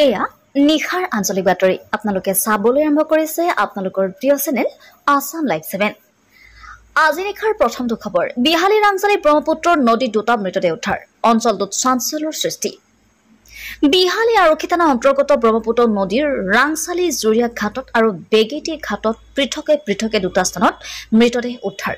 এয়া নিখাৰ আঞ্চলিক বাতৰি আপোনালোকে চাবলৈ আৰম্ভ কৰিছে আপোনালোকৰ প্ৰিয় চেনেল আসাম লাইভ 7। আজি নিখাৰ প্ৰথমটো খবৰ বিহালী ৰাংচালি ব্ৰহ্মপুত্ৰৰ নদীত দুটা মৃতদেহ উদ্ধাৰ অঞ্চলটোত চাঞ্চল্যৰ সৃষ্টি। বিহালী আৰক্ষী থানা অন্তৰ্গত ব্ৰহ্মপুত্ৰ নদীৰ ৰাংচালি জুৰিয়া ঘাটত আৰু বেগেটি ঘাটত পৃথকে পৃথকে দুটা স্থানত মৃতদেহ উদ্ধাৰ।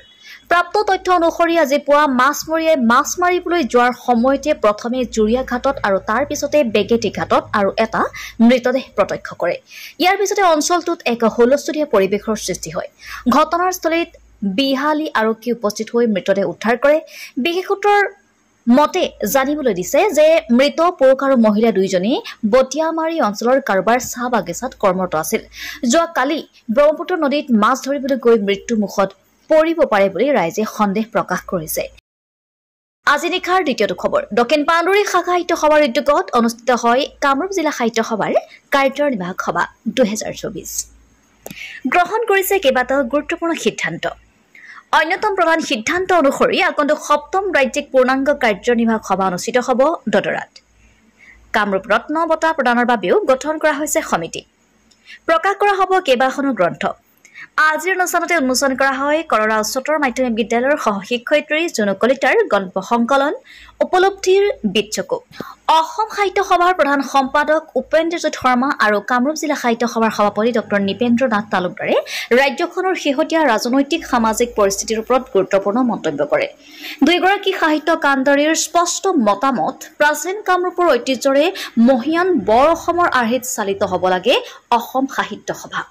প্ৰাপ্ত তথ্য অনুসৰি আজি পুৱা মাছমৰীয়াই মাছ মাৰিবলৈ যোৱাৰ সময়তে প্ৰথমে জুৰিয়া ঘাটত আৰু তাৰ পিছতে বেগেটি ঘাটত আৰু এটা মৃতদেহ প্ৰত্যক্ষ কৰে। ইয়াৰ পিছতে অঞ্চলটোত এক হুলস্থুলীয়া পৰিৱেশৰ সৃষ্টি হয়। ঘটনাস্থলীত বিহালী আৰক্ষী উপস্থিত হৈ মৃতদেহ উদ্ধাৰ কৰে। বিশেষ সূত্ৰৰ মতে জানিবলৈ দিছে যে মৃত পুৰুষ আৰু মহিলা দুইজনেই বটিয়ামাৰী অঞ্চলৰ কাৰোবাৰ চাহ বাগিচাত কৰ্মৰত আছিল। যোৱা কালি ব্ৰহ্মপুত্ৰ নদীত মাছ ধৰিবলৈ গৈ মৃত্যু মুখত পৰিব পাৰে বুলি ৰাইজে সন্দেহ প্ৰকাশ কৰিছে। আজি নিশাৰ দ্বিতীয়টো খবৰ দক্ষিণ পাণ্ডুৰী শাখা সাহিত্য সভাৰ উদ্যোগত অনুষ্ঠিত হয় কামৰূপ জিলা সাহিত্য সভাৰ কাৰ্যনিৰ্বাহক সভা 2024। গ্ৰহণ কৰিছে কেইবাটাও গুৰুত্বপূৰ্ণ সিদ্ধান্ত। অন্যতম প্ৰধান সিদ্ধান্ত অনুসৰি আগন্তুক 7ম ৰাজ্যিক পূৰ্ণাংগ কাৰ্যনিৰ্বাহক সভা অনুষ্ঠিত হ'ব দদৰাত। কামৰূপ ৰত্ন বঁটা প্ৰদানৰ বাবেও গঠন কৰা হৈছে সমিতি। প্ৰকাশ কৰা হ'ব কেইবাখনো গ্ৰন্থ। আজিৰ অনুষ্ঠানতে উন্মোচন কৰা হয় কৰৰা উচ্চতৰ মাধ্যমিক বিদ্যালয়ৰ সহশিক্ষয়িত্ৰী জুনু কলিতাৰ গল্প সংকলন উপলব্ধিৰ বিতচকু। অসম সাহিত্য সভাৰ প্ৰধান সম্পাদক উপেন্দ্ৰজিৎ শৰ্মা আৰু কামৰূপ জিলা সাহিত্য সভাৰ সভাপতি ডক্টৰ নৃপেন্দ্ৰ নাথ তালুকদাৰে ৰাজ্যখনৰ শেহতীয়া ৰাজনৈতিক সামাজিক পৰিস্থিতিৰ ওপৰত গুৰুত্বপূৰ্ণ মন্তব্য কৰে। দুয়োগৰাকী সাহিত্য কাণ্ডাৰীৰ স্পষ্ট মতামত প্ৰাচীন কামৰূপৰ ঐতিহ্যৰে মহিয়ান বৰ অসমৰ আৰ্হিত চালিত হ'ব লাগে অসম সাহিত্য সভা।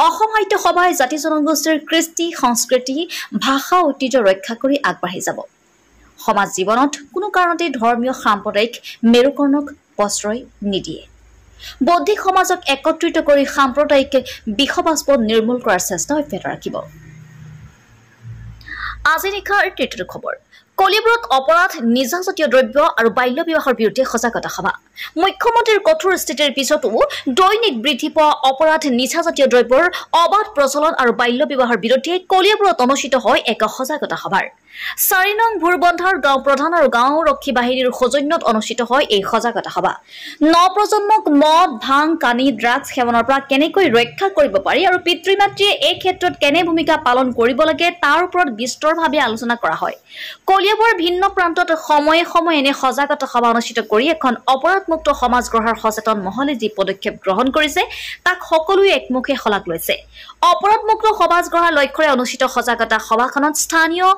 অসম সাহিত্য সভাই জাতি জনগোষ্ঠীৰ কৃষ্টি সংস্কৃতি ভাষা ঐতিহ্য ৰক্ষা কৰি আগবাঢ়ি যাব। সমাজ জীৱনত কোনো কাৰণতে ধৰ্মীয় সাম্প্ৰদায়িক মেৰুকৰণক প্ৰশ্ৰয় নিদিয়ে। বৌদ্ধিক সমাজক একত্ৰিত কৰি সাম্প্ৰদায়িক বিষবাস্প নিৰ্মূল কৰাৰ চেষ্টা অব্যাহত ৰাখিব। আজি নিশাৰ তৃতীয়টো খবৰ কলিয়াবৰত অপৰাধ নিচাজাতীয় দ্ৰব্য আৰু বাল্য বিবাহৰ বিৰুদ্ধে সজাগতা সভা। মুখ্যমন্ত্ৰীৰ কঠোৰ স্থিতিৰ পিছতো দৈনিক বৃদ্ধি পোৱা অপৰাধ নিচাজাতীয় দ্ৰব্যৰ অবাধ প্ৰচলন আৰু বাল্য বিবাহৰ বিৰুদ্ধে কলিয়াবৰত অনুষ্ঠিত হয় এক সজাগতা সভাৰ 4 নং ভুৰবন্ধাৰ গাঁও প্ৰধান আৰু গাঁও ৰক্ষী বাহিনীৰ সৌজন্যত অনুষ্ঠিত হয় এই সজাগতা সভা। নৱপ্ৰজন্মক মদ ভাং কানি ড্ৰাগছ সেৱনৰ পৰা কেনেকৈ ৰক্ষা কৰিব পাৰি আৰু পিতৃ মাতৃয়ে এই ক্ষেত্ৰত কেনে ভূমিকা পালন কৰিব লাগে তাৰ ওপৰত বিস্তৰভাৱে আলোচনা কৰা হয়। কলিয়াবৰ ভিন্ন প্ৰান্তত সময়ে সময়ে এনে সজাগতা সভা অনুষ্ঠিত কৰি এখন অপৰাধমুক্ত সমাজ গঢ়াৰ সচেতন মহলে যি পদক্ষেপ গ্ৰহণ কৰিছে তাক সকলোৱে একমুখে শলাগ লৈছে। অপৰাধমুক্ত সমাজ গঢ়াৰ লক্ষ্যৰে অনুষ্ঠিত সজাগতা সভাখনত স্থানীয়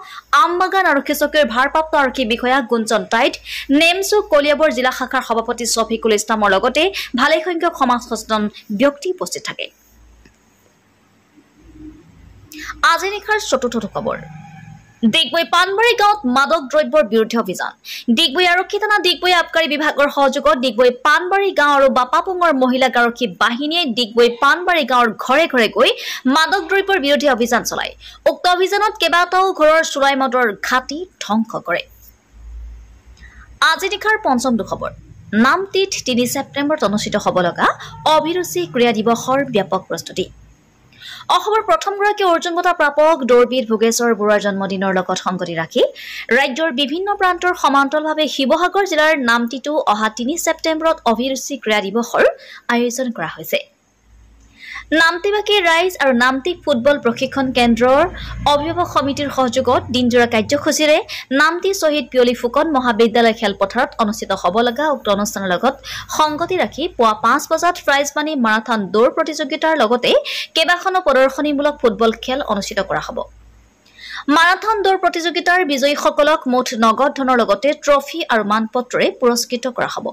আমবাগান আৰক্ষী চকীৰ ভাৰপ্ৰাপ্ত আৰক্ষী বিষয়া গুঞ্জন টাইট, নেমচু কলিয়াবৰ জিলা শাখাৰ সভাপতি শফিকুল ইছলামৰ লগতে ভালেসংখ্যক সমাজ সচেতন ব্যক্তি উপস্থিত থাকে। আজি নিশাৰ চতুৰ্থটো খবৰ ডিগবৈ পাণবাৰী গাঁৱত মাদক দ্ৰব্যৰ বিৰুদ্ধে অভিযান। ডিগবৈ আৰক্ষী থানা ডিগবৈ আবকাৰী বিভাগৰ সহযোগত ডিগবৈ পাণবাৰী গাঁও আৰু বাপাপুঙৰ মহিলা আৰক্ষী বাহিনীয়ে ডিগবৈ পাণবাৰী গাঁৱৰ ঘৰে ঘৰে গৈ মাদক দ্ৰব্যৰ বিৰুদ্ধে অভিযান চলায়। উক্ত অভিযানত কেইবাটাও ঘৰৰ চোৰাই মদৰ ঘাটি ধ্বংস কৰে। আজি নিশাৰ পঞ্চমটো খবৰ নামতিত 3 ছেপ্টেম্বৰত অনুষ্ঠিত হ'ব লগা অভিৰুচি ক্ৰীড়া দিৱসৰ ব্যাপক প্ৰস্তুতি। অসমৰ প্ৰথমগৰাকী অৰ্জুন বঁটা প্ৰাপক দৌৰবিদ ভোগেশ্বৰ বৰুৱাৰ জন্মদিনৰ লগত সংগতি ৰাখি ৰাজ্যৰ বিভিন্ন প্ৰান্তৰ সমান্তৰালভাৱে শিৱসাগৰ জিলাৰ নামতিতো অহা 3 ছেপ্টেম্বৰত অভিৰুচি ক্ৰীড়া দিৱসৰ আয়োজন কৰা হৈছে। নামতিবাসী ৰাইজ আৰু নামতিক ফুটবল প্ৰশিক্ষণ কেন্দ্ৰৰ অভিভাৱক সমিতিৰ সহযোগত দিনজোৰা কাৰ্যসূচীৰে নামতি শ্বহীদ পিয়লি ফুকন মহাবিদ্যালয় খেলপথাৰত অনুষ্ঠিত হ'ব লগা উক্ত অনুষ্ঠানৰ লগত সংগতি ৰাখি পুৱা 5 বজাত প্ৰাইজ মানি মাৰাথন দৌৰ প্ৰতিযোগিতাৰ লগতে কেইবাখনো প্ৰদৰ্শনীমূলক ফুটবল খেল অনুষ্ঠিত কৰা হ'ব। মাৰাথন দৌৰ প্ৰতিযোগিতাৰ বিজয়ীসকলক মুঠ নগদ ধনৰ লগতে ট্ৰফি আৰু মানপত্ৰৰে পুৰস্কৃত কৰা হ'ব।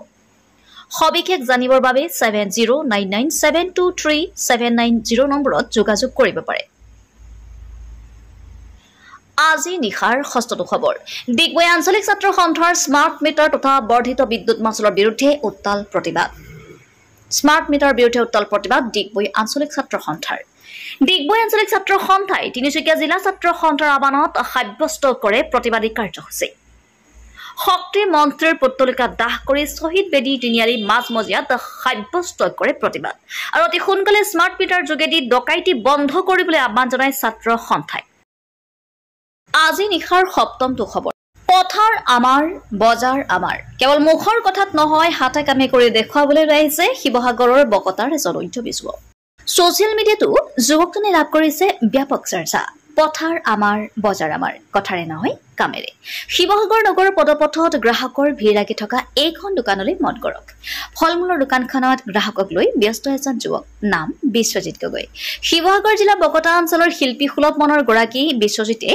সবিশেষ জানিবৰ বাবে 7099723790 নম্বৰত যোগাযোগ কৰিব পাৰে। আজি নিশাৰ ষষ্ঠটো খবৰ ডিগবৈ আঞ্চলিক ছাত্ৰ সন্থাৰ স্মাৰ্ট মিটাৰ তথা বৰ্ধিত বিদ্যুৎ মাচুলৰ বিৰুদ্ধে উত্তাল প্ৰতিবাদ। স্মাৰ্ট মিটাৰ বিৰুদ্ধে উত্তাল প্ৰতিবাদ ডিগবৈ আঞ্চলিক ছাত্ৰ সন্থাৰ। ডিগবৈ আঞ্চলিক ছাত্ৰ সন্থাই তিনিচুকীয়া জিলা ছাত্ৰ সন্থাৰ আহ্বানত সাব্যস্ত কৰে প্ৰতিবাদী কাৰ্যসূচী। শক্তি মন্ত্ৰীৰ পুতলিকা দাহ কৰি শ্বহীদ বেদী তিনিআলি মাজমজিয়াত সাব্যস্ত কৰে প্ৰতিবাদ আৰু অতি সোনকালে স্মাৰ্ট মিটাৰ যোগেদি ডকাইতি বন্ধ কৰিবলৈ আহ্বান জনায় ছাত্ৰ সন্থাই। আজি নিশাৰ সপ্তমটো খবৰ পথাৰ আমাৰ বজাৰ আমাৰ কেৱল মুখৰ কথাত নহয় হাতে কামে কৰি দেখুৱাবলৈ আহিছে শিৱসাগৰৰ বকতাৰ এজন উদ্যমী যুৱক ছ'চিয়েল মিডিয়াতো যুৱকজনে লাভ কৰিছে ব্যাপক চৰ্চা পথাৰ আমাৰ বজাৰ আমাৰ কথাৰে নহয় কামেৰে শিৱসাগৰ নগৰৰ পদপথত গ্ৰাহকৰ ভিৰ লাগি থকা এইখন দোকানলৈ মন কৰক ফলমূলৰ দোকানখনত গ্ৰাহকক লৈ ব্যস্ত এজন যুৱক নাম বিশ্বজিৎ গগৈ শিৱসাগৰ জিলা বকতা অঞ্চলৰ শিল্পী সুলভ মনৰ গৰাকী বিশ্বজিতে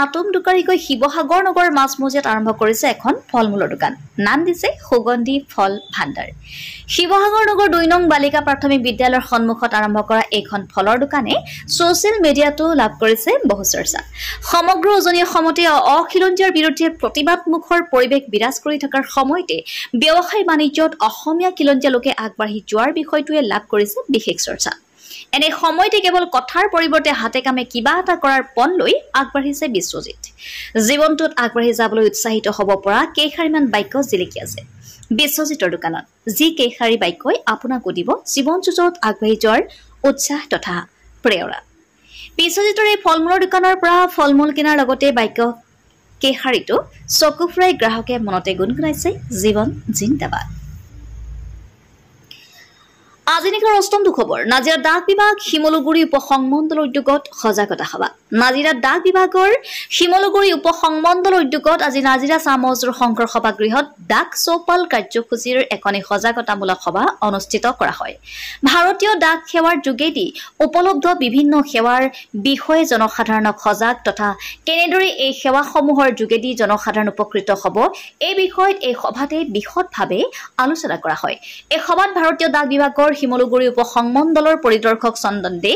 আটম দোকানীকৈ শিৱসাগৰ নগৰৰ মাজমজিয়াত আৰম্ভ কৰিছে এখন ফলমূলৰ দোকান নাম দিছে সুগন্ধি ফল ভাণ্ডাৰ শিৱসাগৰ নগৰ ২ নং বালিকা প্ৰাথমিক বিদ্যালয়ৰ সন্মুখত আৰম্ভ কৰা এইখন ফলৰ দোকানে ছ'চিয়েল মিডিয়াতো লাভ কৰিছে বহু চৰ্চা সমগ্ৰ উজনি অসমতে অখিলঞ্জীয়াৰ বিৰুদ্ধে প্ৰতিবাদমুখৰ পৰিৱেশ বিৰাজ কৰি থকাৰ সময়তে ব্যৱসায় বাণিজ্যত অসমীয়া খিলঞ্জীয়া লোকে আগবাঢ়ি যোৱাৰ বিষয়টোৱে লাভ কৰিছে বিশেষ চৰ্চা এনে সময়তে কেৱল কথাৰ পৰিৱৰ্তে হাতে কামে কিবা এটা কৰাৰ পণ লৈ আগবাঢ়িছে বিশ্বজিৎ জীৱনটোত আগবাঢ়ি যাবলৈ উৎসাহিত হ'ব পৰা কেইষাৰিমান বাক্য জিলিকি আছে বিশ্বজিতৰ দোকানত যি কেইষাৰি বাক্যই আপোনাকো দিব জীৱন যুঁজত আগবাঢ়ি যোৱাৰ উৎসাহ তথা প্ৰেৰণা বিশ্বজিতৰ এই ফলমূলৰ দোকানৰ পৰা ফলমূল কিনাৰ লগতে বাক্য কেইষাৰিটো চকু ফুৰাই গ্ৰাহকে মনতে গুণগুণাইছে জীৱন জিন্দাবাদ আজি নিশাৰ অষ্টম দুখবৰ নাজিৰা ডাক বিভাগ শিমলুগুৰি উপসংমণ্ডল উদ্যোগত সজাগতা সভা নাজিৰা ডাক বিভাগৰ শিমলুগুৰি উপসংমণ্ডল উদ্যোগত আজি নাজিৰা চাহ মজদুৰ সংঘৰ সভাগৃহত ডাক চৌপাল কাৰ্যসূচীৰ এখনি সজাগতামূলক সভা অনুষ্ঠিত কৰা হয় ভাৰতীয় ডাক সেৱাৰ যোগেদি উপলব্ধ বিভিন্ন সেৱাৰ বিষয়ে জনসাধাৰণক সজাগ তথা কেনেদৰে এই সেৱাসমূহৰ যোগেদি জনসাধাৰণ উপকৃত হ'ব এই বিষয়ত এই সভাতে বিশদভাৱে আলোচনা কৰা হয় এই সভাত ভাৰতীয় ডাক বিভাগৰ শিমলুগুৰি উপসংমণ্ডলৰ পৰিদৰ্শক চন্দন দে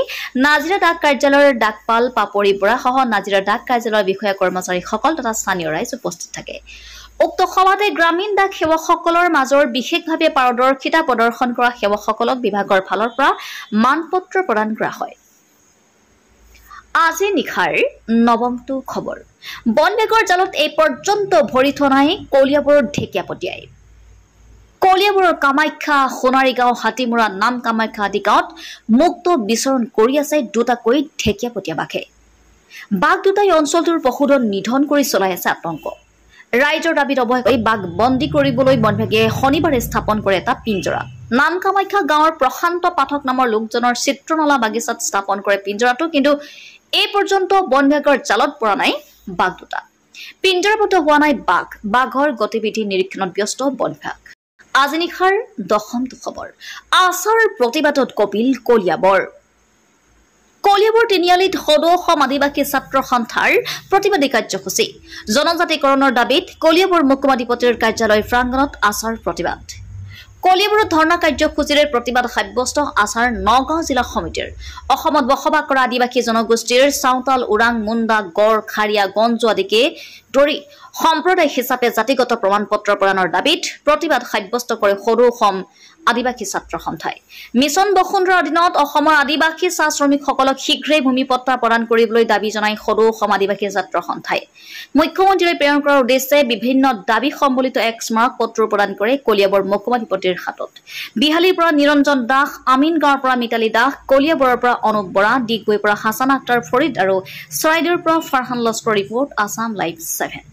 নাজিৰা ডাক কাৰ্যালয়ৰ ডাকপাল পাপৰি বৰা সহ নাজিৰা ডাক কাৰ্যালয়ৰ বিষয়া কৰ্মচাৰীসকল তথা স্থানীয় ৰাইজ উপস্থিত থাকে উক্ত সভাতে গ্ৰামীণ ডাক সেৱকসকলৰ মাজৰ বিশেষভাৱে পাৰদৰ্শিতা প্ৰদৰ্শন কৰা সেৱকসকলক বিভাগৰ ফালৰ পৰা মানপত্ৰ প্ৰদান কৰা হয় আজি নিশাৰ নৱমটো খবৰ বন বিভাগৰ জালত এই পৰ্যন্ত ভৰি থোৱা নাই কলিয়াবৰৰ ঢেকীয়াপতীয়াই কলিয়াবৰৰ কামাখ্যা সোণাৰীগাঁও হাতীমুৰা নাম কামাখ্যা আদি গাঁৱত মুক্ত বিচৰণ কৰি আছে দুটাকৈ ঢেকীয়াপতীয়া বাঘে বাঘ দুটাই অঞ্চলটোৰ পশুধন নিধন কৰি চলাই আছে আতংক ৰাইজৰ দাবীত অৱহেলাই বাঘ বন্দী কৰিবলৈ বন বিভাগে শনিবাৰে স্থাপন কৰে এটা পিঞ্জৰা নাম কামাখ্যা গাঁৱৰ প্ৰশান্ত পাঠক নামৰ লোকজনৰ চিত্ৰনলা বাগিচাত স্থাপন কৰে পিঞ্জৰাটো কিন্তু এই পৰ্যন্ত বন বিভাগৰ জালত পৰা নাই বাঘ দুটা পিঞ্জৰাবদ্ধ হোৱা নাই বাঘৰ গতিবিধি নিৰীক্ষণত ব্যস্ত বন বিভাগ আজি নিশাৰ দশমটো খবৰ আচাৰ প্ৰতিবাদত কপিল কলিয়াবৰ তিনিআলিত সদৌ আদিবাসী ছাত্ৰ সন্থাৰ প্ৰতিবাদী কাৰ্যসূচী জনজাতিকৰণৰ দাবীত কলিয়াবৰ মুখ্যমন্ত্ৰীৰ কাৰ্যালয় প্ৰাংগণত আচাৰ প্ৰতিবাদ কলিয়াবৰত ধৰ্ণা কাৰ্যসূচীৰে প্ৰতিবাদ সাব্যস্ত আচাৰ নগাঁও জিলা সমিতিৰ অসমত বসবাস কৰা আদিবাসী জনগোষ্ঠীৰ চাওতাল ওৰাং মুণ্ডা গড় খাৰিয়া গঞ্জু আদিকে ধৰি সম্প্ৰদায় হিচাপে জাতিগত প্ৰমাণপত্ৰ প্ৰদানৰ দাবীত প্ৰতিবাদ সাব্যস্ত কৰে সদৌ অসম আদিবাসী ছাত্ৰ সন্থাই মিছন বসুন্ধৰাৰ অধীনত অসমৰ আদিবাসী চাহ শ্ৰমিকসকলক শীঘ্ৰেই ভূমিপট্টা প্ৰদান কৰিবলৈ দাবী জনাই সদৌ অসম আদিবাসী ছাত্ৰ সন্থাই মুখ্যমন্ত্ৰীলৈ প্ৰেৰণ কৰাৰ উদ্দেশ্যে বিভিন্ন দাবী সম্বলিত এক স্মাৰক পত্ৰ প্ৰদান কৰে কলিয়াবৰ মুখ্যমন্ত্ৰীৰ হাতত বিহালীৰ পৰা নিৰঞ্জন দাস আমিন গাঁৱৰ পৰা মিতালী দাস কলিয়াবৰৰ পৰা অনুপ বৰা ডিগবৈৰ পৰা হাছান আখতাৰ ফৰিদ আৰু চৰাইদেউৰ পৰা ফাৰহান লস্কৰ ৰিপৰ্ট আছাম লাইভ 7